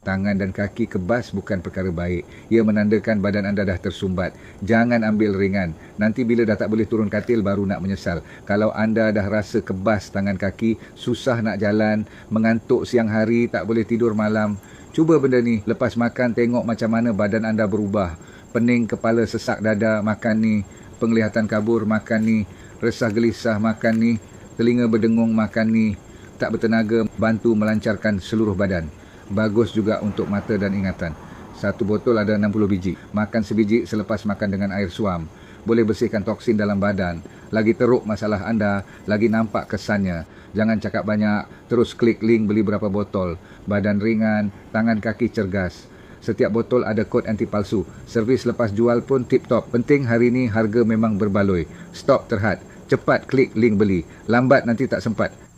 Tangan dan kaki kebas bukan perkara baik. Ia menandakan badan anda dah tersumbat. Jangan ambil ringan. Nanti bila dah tak boleh turun katil baru nak menyesal. Kalau anda dah rasa kebas tangan kaki, susah nak jalan, mengantuk siang hari, tak boleh tidur malam, cuba benda ni. Lepas makan tengok macam mana badan anda berubah. Pening kepala, sesak dada, makan ni. Penglihatan kabur, makan ni. Resah gelisah, makan ni. Telinga berdengung, makan ni. Tak bertenaga, bantu melancarkan seluruh badan. Bagus juga untuk mata dan ingatan. Satu botol ada 60 biji. Makan sebiji selepas makan dengan air suam. Boleh bersihkan toksin dalam badan. Lagi teruk masalah anda, lagi nampak kesannya. Jangan cakap banyak, terus klik link beli berapa botol. Badan ringan, tangan kaki cergas. Setiap botol ada kod anti palsu. Servis lepas jual pun tip-top. Penting hari ni harga memang berbaloi. Stop terhad. Cepat klik link beli. Lambat nanti tak sempat.